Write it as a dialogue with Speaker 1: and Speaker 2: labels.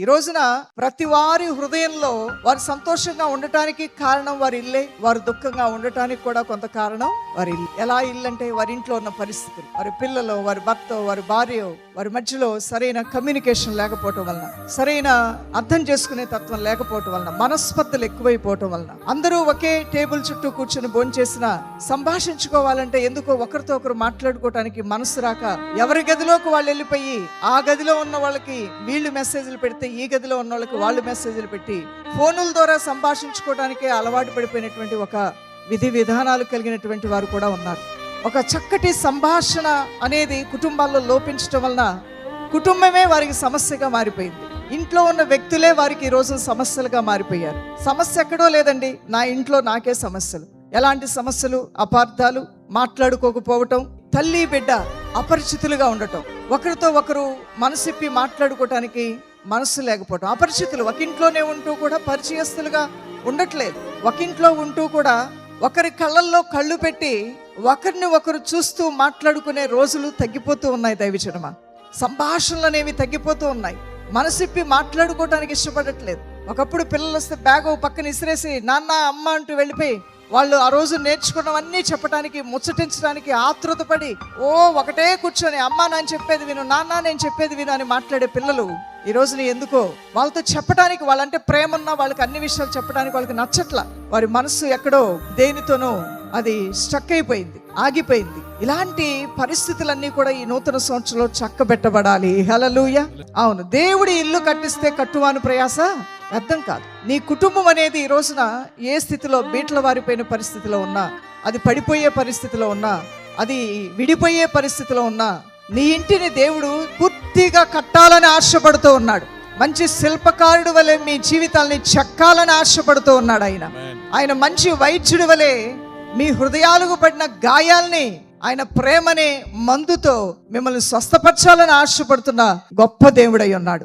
Speaker 1: ఈ రోజున ప్రతి వారి హృదయంలో వారు సంతోషంగా ఉండటానికి కారణం వారి ఇల్లే, వారు దుఃఖంగా ఉండటానికి కూడా కొంత కారణం వారి ఇల్లు. ఎలా ఇల్లు అంటే వారి ఇంట్లో ఉన్న పరిస్థితులు, వారి పిల్లలు, వారి భర్త, వారి భార్య, వారి మధ్యలో సరైన కమ్యూనికేషన్ లేకపోవటం వలన, సరైన అర్థం చేసుకునే తత్వం లేకపోవటం వలన, మనస్పర్ధలు ఎక్కువైపోవటం వలన, అందరూ ఒకే టేబుల్ చుట్టూ కూర్చొని భోంచేసిన సంభాషించుకోవాలంటే ఎందుకో ఒకరితో ఒకరు మాట్లాడుకోవటానికి మనసు రాక ఎవరి గదిలోకి వాళ్ళు వెళ్ళిపోయి ఆ గదిలో ఉన్న వాళ్ళకి వీళ్ళు మెసేజ్లు పెడితే ఈ గదిలో ఉన్న వాళ్ళకి వాళ్ళు మెసేజ్లు పెట్టి ఫోనుల ద్వారా సంభాషించుకోవడానికి అలవాటు పడిపోయినటువంటి ఒక విధి విధానాలు కలిగినటువంటి వారు కూడా ఉన్నారు. ఒక చక్కటి సంభాషణ అనేది కుటుంబాల్లో లోపించడం వలన కుటుంబమే వారికి సమస్యగా మారిపోయింది. ఇంట్లో ఉన్న వ్యక్తులే వారికి ఈ రోజు సమస్యలుగా మారిపోయారు. సమస్య ఎక్కడో లేదండి, నా ఇంట్లో నాకే సమస్యలు. ఎలాంటి సమస్యలు? అపార్థాలు, మాట్లాడుకోకపోవటం, తల్లి బిడ్డ అపరిచితులుగా ఉండటం, ఒకరితో ఒకరు మనసిప్పి మాట్లాడుకోవటానికి మనసు లేకపోవటం, అపరిచితులు. ఒక ఇంట్లోనే ఉంటూ కూడా పరిచయస్తులుగా ఉండట్లేదు. ఒక ఇంట్లో ఉంటూ కూడా ఒకరి కళ్ళల్లో కళ్ళు పెట్టి ఒకరిని ఒకరు చూస్తూ మాట్లాడుకునే రోజులు తగ్గిపోతూ ఉన్నాయి. దైవజనమా, సంభాషణలు అనేవి తగ్గిపోతూ ఉన్నాయి. మనసిప్పి మాట్లాడుకోవటానికి ఇష్టపడట్లేదు. ఒకప్పుడు పిల్లలు వస్తే బ్యాగ్ పక్కన ఇసిరేసి నాన్న అమ్మ అంటూ వెళ్ళిపోయి వాళ్ళు ఆ రోజు నేర్చుకున్నవన్నీ చెప్పడానికి, ముచ్చటించడానికి ఆతృతపడి ఒకటే కూర్చొని అమ్మ నేను చెప్పేది విను, నాన్న నేను చెప్పేది విను అని మాట్లాడే పిల్లలు ఈ రోజున ఎందుకో వాళ్ళతో చెప్పడానికి, వాళ్ళంటే ప్రేమ ఉన్నా వాళ్ళకి అన్ని విషయాలు చెప్పడానికి వాళ్ళకి నచ్చట్ల. వారి మనసు ఎక్కడో దేనితోనో అది స్టక్ అయిపోయింది, ఆగిపోయింది. ఇలాంటి పరిస్థితులన్నీ కూడా ఈ నూతన సంవత్సరంలో చక్కబెట్టబడాలి. హల్లెలూయా. అవును, దేవుడి ఇల్లు కట్టిస్తే కట్టువాను ప్రయాస వ్యర్థం కాదు. నీ కుటుంబం అనేది ఈ రోజున ఏ స్థితిలో బీట్ల వారిపోయిన పరిస్థితిలో ఉన్నా, అది పడిపోయే పరిస్థితిలో ఉన్నా, అది విడిపోయే పరిస్థితిలో ఉన్నా, నీ ఇంటిని దేవుడు పూర్తిగా కట్టాలని ఆశపడుతూ ఉన్నాడు. మంచి శిల్పకారుడు వలె మీ జీవితాల్ని చెక్కాలని ఆశపడుతూ ఉన్నాడు. ఆయన మంచి వైద్యుడి వలె మీ హృదయాలకు పడిన గాయాల్ని ఆయన ప్రేమనే మందుతో మిమ్మల్ని స్వస్థపరచాలని ఆశపడుతున్న గొప్ప దేవుడై ఉన్నాడు.